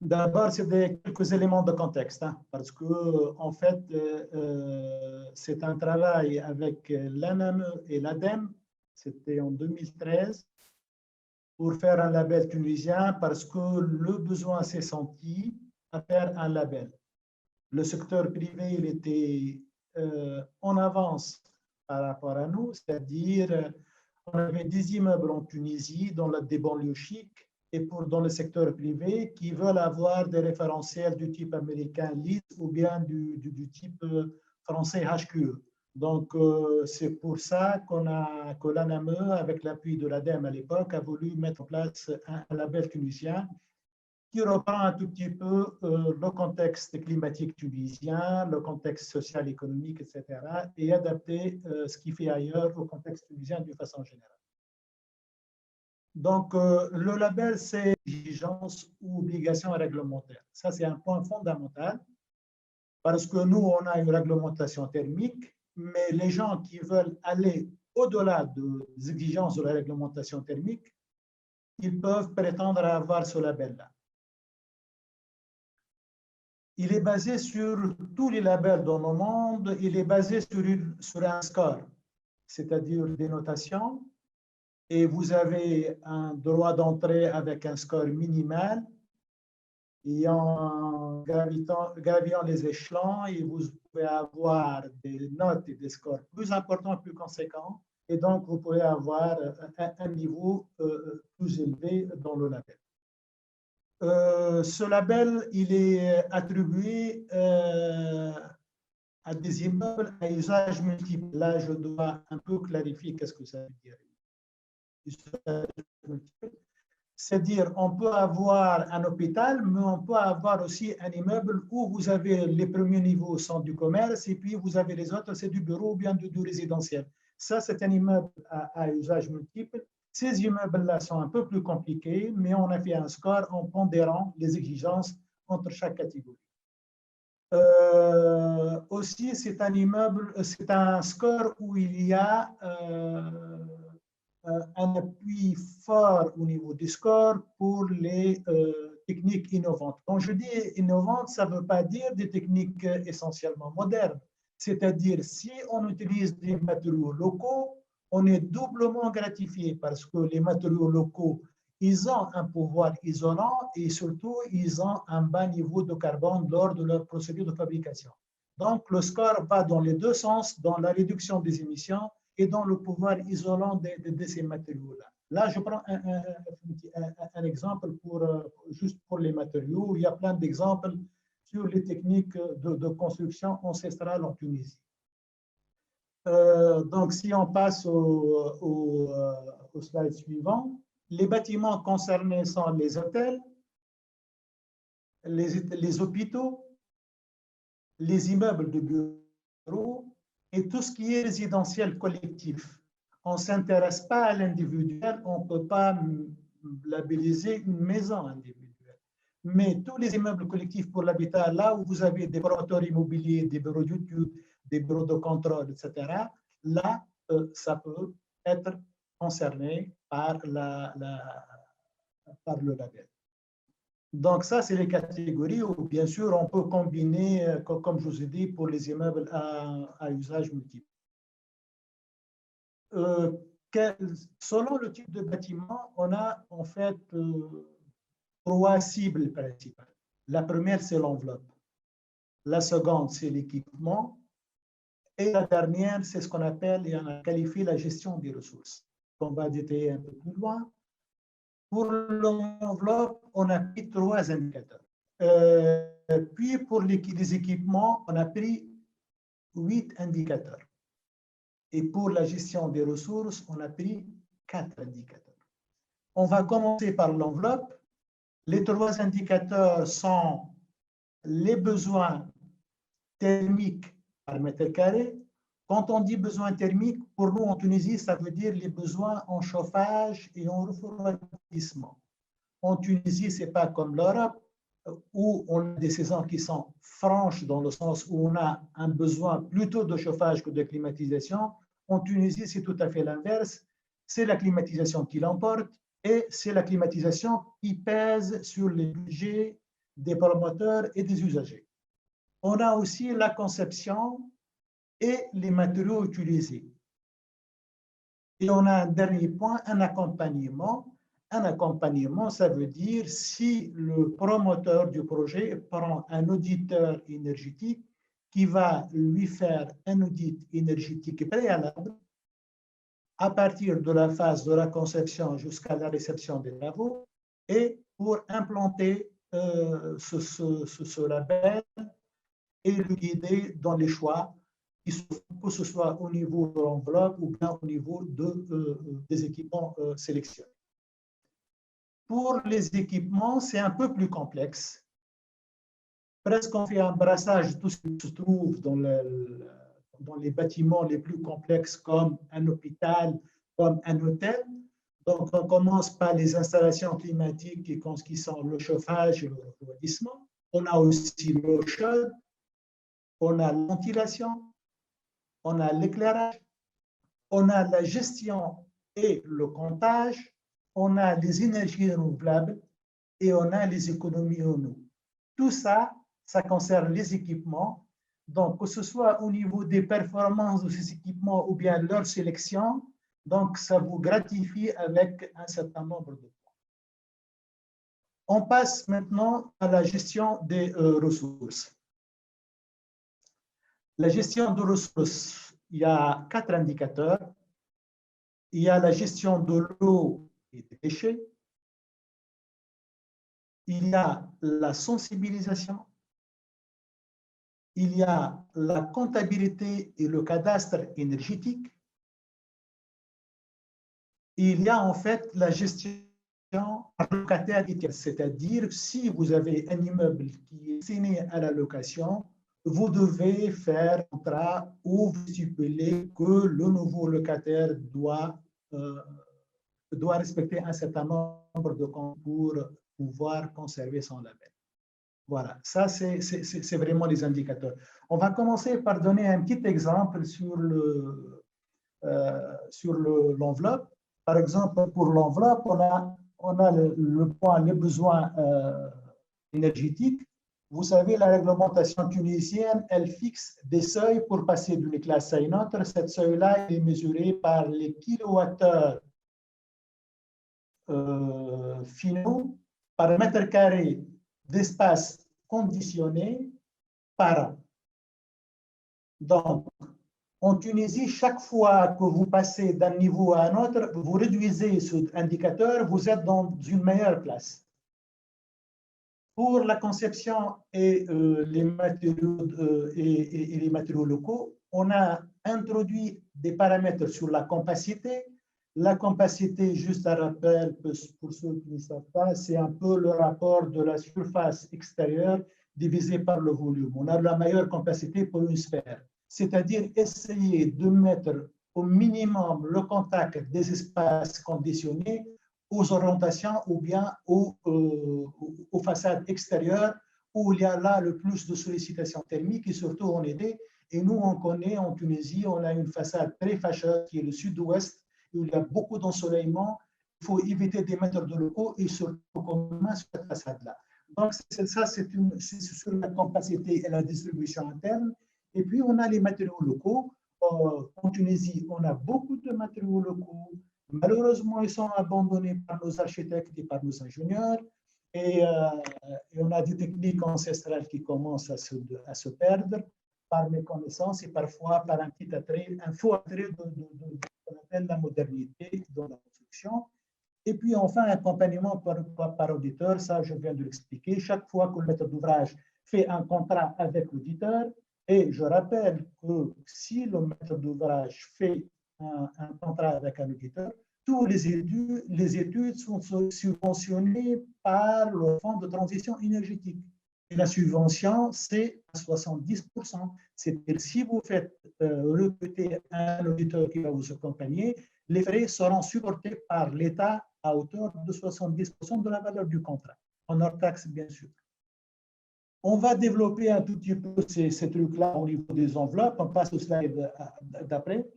D'abord, c'est quelques éléments de contexte, hein, parce que, en fait, c'est un travail avec l'ANAME et l'ADEME, c'était en 2013, pour faire un label tunisien, parce que le besoin s'est senti à faire un label. Le secteur privé, il était en avance par rapport à nous, c'est-à-dire on avait des immeubles en Tunisie, dans des banlieues chics, et dans le secteur privé, qui veulent avoir des référentiels du type américain LEED ou bien du type français HQE. Donc, c'est pour ça que l'ANAME, avec l'appui de l'ADEME à l'époque, a voulu mettre en place un label tunisien qui reprend un tout petit peu le contexte climatique tunisien, le contexte social, économique, etc., et adapter ce qui fait ailleurs au contexte tunisien d'une façon générale. Donc, le label, c'est exigence ou obligation réglementaire. Ça, c'est un point fondamental parce que nous, on a une réglementation thermique, mais les gens qui veulent aller au-delà des exigences de la réglementation thermique, ils peuvent prétendre à avoir ce label-là. Il est basé sur tous les labels dans le monde, il est basé sur un score, c'est-à-dire des notations, et vous avez un droit d'entrée avec un score minimal, et en gravitant les échelons, et vous pouvez avoir des notes et des scores plus importants, plus conséquents, et donc vous pouvez avoir un niveau plus élevé dans le label. Ce label, il est attribué à des immeubles à usage multiple. Là, je dois un peu clarifier qu'est-ce que ça veut dire. C'est-à-dire, on peut avoir un hôpital, mais on peut avoir aussi un immeuble où vous avez les premiers niveaux au centre du commerce et puis vous avez les autres, c'est du bureau ou bien du résidentiel. Ça, c'est un immeuble à usage multiple. Ces immeubles-là sont un peu plus compliqués, mais on a fait un score en pondérant les exigences entre chaque catégorie. Aussi, c'est un immeuble, c'est un score où il y a un appui fort au niveau du score pour les techniques innovantes. Quand je dis innovantes, ça ne veut pas dire des techniques essentiellement modernes. C'est-à-dire, si on utilise des matériaux locaux, on est doublement gratifié parce que les matériaux locaux, ils ont un pouvoir isolant et surtout, ils ont un bas niveau de carbone lors de leur procédure de fabrication. Donc, le score va dans les deux sens, dans la réduction des émissions et dans le pouvoir isolant de ces matériaux-là. Là, je prends un exemple juste pour les matériaux. Il y a plein d'exemples sur les techniques de construction ancestrale en Tunisie. Donc, si on passe au slide suivant, les bâtiments concernés sont les hôtels, les hôpitaux, les immeubles de bureaux et tout ce qui est résidentiel collectif. On ne s'intéresse pas à l'individuel, on ne peut pas labelliser une maison individuelle. Mais tous les immeubles collectifs pour l'habitat, là où vous avez des promoteurs immobiliers, des bureaux YouTube, des bureaux de contrôle, etc., là, ça peut être concerné par le label. Donc, ça, c'est les catégories où, bien sûr, on peut combiner, comme je vous ai dit, pour les immeubles à usage multiple. Selon le type de bâtiment, on a en fait trois cibles principales. La première, c'est l'enveloppe. La seconde, c'est l'équipement. Et la dernière, c'est ce qu'on appelle, et on a qualifié la gestion des ressources. On va détailler un peu plus loin. Pour l'enveloppe, on a pris trois indicateurs. Puis, pour les équipements, on a pris 8 indicateurs. Et pour la gestion des ressources, on a pris 4 indicateurs. On va commencer par l'enveloppe. Les trois indicateurs sont les besoins thermiques par mètre carré. Quand on dit besoins thermiques, pour nous en Tunisie, ça veut dire les besoins en chauffage et en refroidissement. En Tunisie, ce n'est pas comme l'Europe, où on a des saisons qui sont franches dans le sens où on a un besoin plutôt de chauffage que de climatisation. En Tunisie, c'est tout à fait l'inverse. C'est la climatisation qui l'emporte et c'est la climatisation qui pèse sur les budgets des promoteurs et des usagers. On a aussi la conception et les matériaux utilisés. Et on a un dernier point, un accompagnement. Un accompagnement, ça veut dire si le promoteur du projet prend un auditeur énergétique qui va lui faire un audit énergétique préalable à partir de la phase de la conception jusqu'à la réception des travaux et pour implanter ce label et le guider dans les choix, que ce soit au niveau de l'enveloppe ou bien au niveau des équipements sélectionnés. Pour les équipements, c'est un peu plus complexe. Presque on fait un brassage de tout ce qui se trouve dans les bâtiments les plus complexes comme un hôpital, comme un hôtel. Donc, on commence par les installations climatiques qui sont le chauffage et le refroidissement. On a aussi l'eau chaude, on a la ventilation, on a l'éclairage, on a la gestion et le comptage, on a les énergies renouvelables et on a les économies en eau. Tout ça, ça concerne les équipements. Donc, que ce soit au niveau des performances de ces équipements ou bien leur sélection, donc ça vous gratifie avec un certain nombre de points. On passe maintenant à la gestion des ressources. La gestion de ressources, il y a 4 indicateurs. Il y a la gestion de l'eau et des déchets. Il y a la sensibilisation. Il y a la comptabilité et le cadastre énergétique. Il y a en fait la gestion par locataire, c'est-à-dire si vous avez un immeuble qui est destiné à la location, vous devez faire un contrat où vous stipulez que le nouveau locataire doit respecter un certain nombre de comptes pour pouvoir conserver son label. Voilà, ça c'est vraiment les indicateurs. On va commencer par donner un petit exemple sur l'enveloppe. Par exemple, pour l'enveloppe, on a le point, les besoins énergétiques. Vous savez, la réglementation tunisienne, elle fixe des seuils pour passer d'une classe à une autre. Cette seuil-là est mesuré par les kilowattheures finaux par mètre carré d'espace conditionné par an. Donc, en Tunisie, chaque fois que vous passez d'un niveau à un autre, vous réduisez cet indicateur, vous êtes dans une meilleure place. Pour la conception et les matériaux locaux, on a introduit des paramètres sur la compacité. La compacité, juste un rappel pour ceux qui ne savent pas, c'est un peu le rapport de la surface extérieure divisé par le volume. On a la meilleure compacité pour une sphère, c'est-à-dire essayer de mettre au minimum le contact des espaces conditionnés aux orientations ou bien aux façades extérieures où il y a là le plus de sollicitation thermique et surtout en été. Et nous, on connaît en Tunisie, on a une façade très fâcheuse qui est le sud-ouest, où il y a beaucoup d'ensoleillement. Il faut éviter d'émettre de locaux et surtout comment sur cette façade-là. Donc, c'est sur la capacité et la distribution interne. Et puis, on a les matériaux locaux. En Tunisie, on a beaucoup de matériaux locaux. Malheureusement, ils sont abandonnés par nos architectes et par nos ingénieurs. Et on a des techniques ancestrales qui commencent à se perdre par méconnaissance et parfois par un petit attrait, un faux attrait de qu'on appelle la modernité dans la construction. Et puis enfin, accompagnement par auditeur, ça je viens de l'expliquer. Chaque fois que le maître d'ouvrage fait un contrat avec l'auditeur, et je rappelle que si le maître d'ouvrage fait un contrat avec un auditeur, toutes les études sont subventionnées par le Fonds de transition énergétique. Et la subvention, c'est à 70%. C'est-à-dire si vous faites recruter un auditeur qui va vous accompagner, les frais seront supportés par l'État à hauteur de 70% de la valeur du contrat, en hors taxe, bien sûr. On va développer un tout petit peu ces trucs-là au niveau des enveloppes. On passe au slide d'après.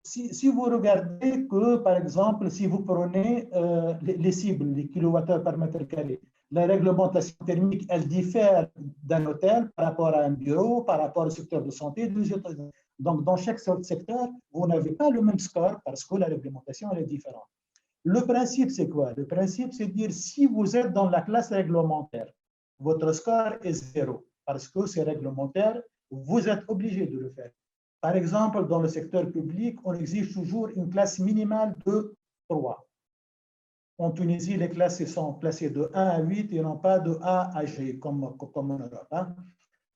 Si vous regardez que, par exemple, si vous prenez les cibles, les kilowattheures par mètre carré, La réglementation thermique, elle diffère d'un hôtel par rapport à un bureau, par rapport au secteur de santé. Donc, dans chaque secteur, vous n'avez pas le même score parce que la réglementation elle est différente. Le principe, c'est quoi? Le principe, c'est de dire si vous êtes dans la classe réglementaire, votre score est 0 parce que c'est réglementaire, vous êtes obligé de le faire. Par exemple, dans le secteur public, on exige toujours une classe minimale de 3. En Tunisie, les classes sont classées de 1 à 8 et non pas de A à G, comme en Europe. Hein.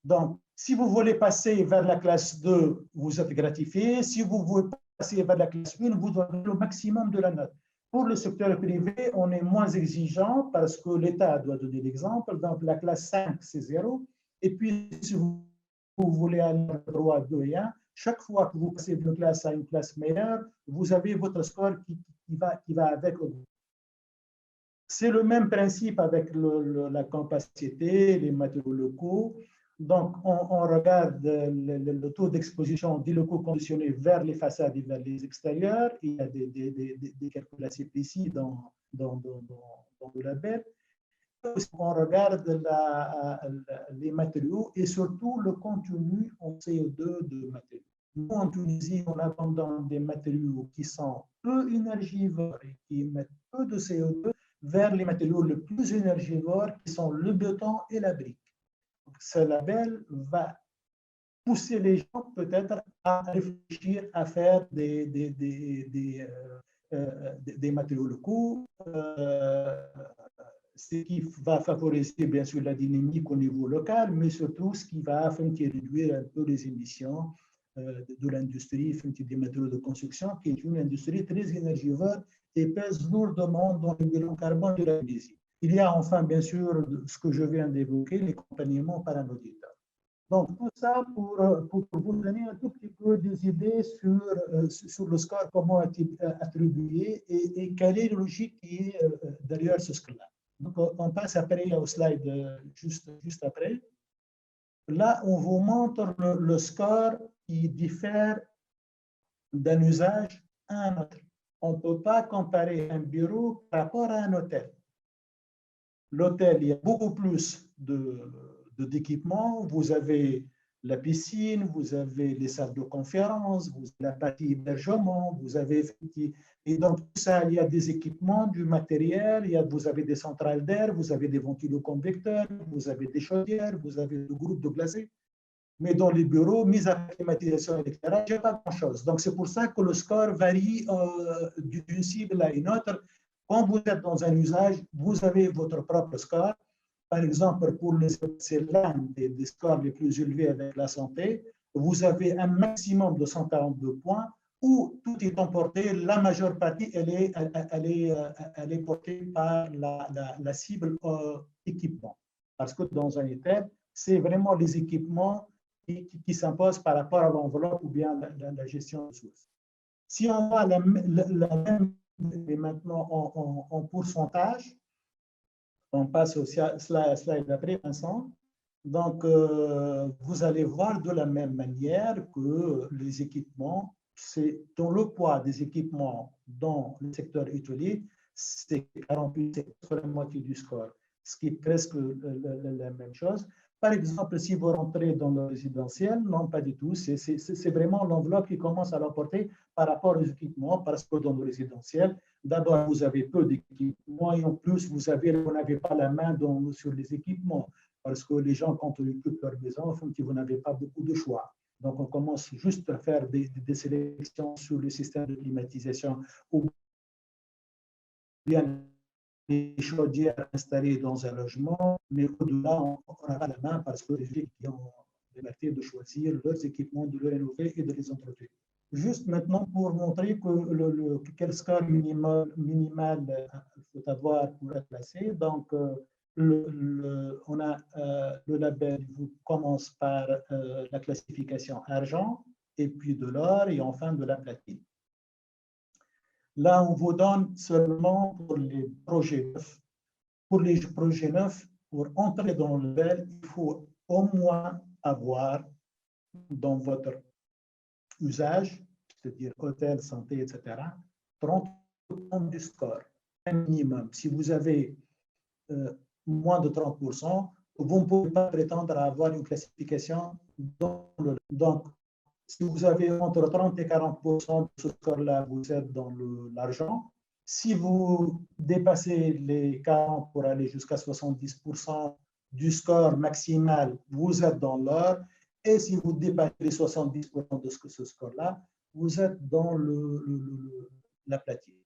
Donc, si vous voulez passer vers la classe 2, vous êtes gratifié. Si vous voulez passer vers la classe 1, vous donnez le maximum de la note. Pour le secteur privé, on est moins exigeant parce que l'État doit donner l'exemple. Donc, la classe 5, c'est 0. Et puis, si vous voulez aller à droit 2 et 1, chaque fois que vous passez d'une classe à une classe meilleure, vous avez votre score qui va avec. C'est le même principe avec la capacité, les matériaux locaux. Donc, on regarde le taux d'exposition des locaux conditionnés vers les façades et vers les extérieurs. Il y a des calculs assez précis dans le label. On regarde les matériaux et surtout le contenu en CO2 de matériaux. Nous, en Tunisie, on a des matériaux qui sont peu énergivores et qui émettent peu de CO2 vers les matériaux les plus énergivores qui sont le béton et la brique. Donc, ce label va pousser les gens peut-être à réfléchir à faire des matériaux locaux, ce qui va favoriser bien sûr la dynamique au niveau local, mais surtout ce qui va réduire un peu les émissions de l'industrie des matériaux de construction, qui est une industrie très énergivore et pèse lourdement dans le bilan carbone de la Tunisie. Il y a enfin, bien sûr, ce que je viens d'évoquer, l'accompagnement par un auditeur. Donc, tout ça pour vous donner un tout petit peu des idées sur le score, comment est-il attribué et quelle est la logique qui est derrière ce score-là. Donc, on passe après au slide juste après. Là, on vous montre le score qui diffère d'un usage à un autre. On ne peut pas comparer un bureau par rapport à un hôtel. L'hôtel, il y a beaucoup plus d'équipements. Vous avez la piscine, vous avez les salles de conférence, vous avez la partie hébergement, vous avez... Et donc, tout ça, il y a des équipements, du matériel, vous avez des centrales d'air, vous avez des ventiloconvecteurs, vous avez des chaudières, vous avez des groupes de glacés. Mais dans les bureaux, mis à climatisation, etc., il n'y a pas grand-chose. Donc, c'est pour ça que le score varie d'une cible à une autre. Quand vous êtes dans un usage, vous avez votre propre score. Par exemple, pour c'est l'un des scores les plus élevés avec la santé. Vous avez un maximum de 142 points où tout est emporté. La majeure partie, elle est portée par la cible équipement. Parce que dans un hôtel, c'est vraiment les équipements qui s'imposent par rapport à l'enveloppe ou bien la gestion des ressources. Si on a la même, et maintenant en pourcentage, on passe au slide d'après, Vincent. Donc, vous allez voir de la même manière que les équipements, c'est dans le poids des équipements dans le secteur hôtelier, c'est 48, c'est la moitié du score, ce qui est presque la même chose. Par exemple, si vous rentrez dans le résidentiel, non, pas du tout. C'est vraiment l'enveloppe qui commence à l'emporter par rapport aux équipements, parce que dans le résidentiel, d'abord, vous avez peu d'équipements et en plus, vous n'avez pas la main sur les équipements, parce que les gens, quand ils occupent leur maison, vous n'avez pas beaucoup de choix. Donc, on commence juste à faire des sélections sur le système de climatisation ou bien les chaudières installées dans un logement, mais au-delà, on aura la main parce que les gens qui ont la liberté de choisir leurs équipements, de les rénover et de les entretenir. Juste maintenant pour montrer que quel score minimal il faut avoir pour être classé. Donc, on a le label commence par la classification argent, et puis de l'or, et enfin de la platine. Là, on vous donne seulement pour les projets neufs. Pour les projets neufs, pour entrer dans le label, il faut au moins avoir dans votre usage, c'est-à-dire hôtel, santé, etc., 30% du score, un minimum. Si vous avez moins de 30%, vous ne pouvez pas prétendre à avoir une classification dans le... Donc, si vous avez entre 30 et 40% de ce score-là, vous êtes dans l'argent. Si vous dépassez les 40 pour aller jusqu'à 70% du score maximal, vous êtes dans l'or. Et si vous dépassez les 70% de ce score-là, vous êtes dans la platine.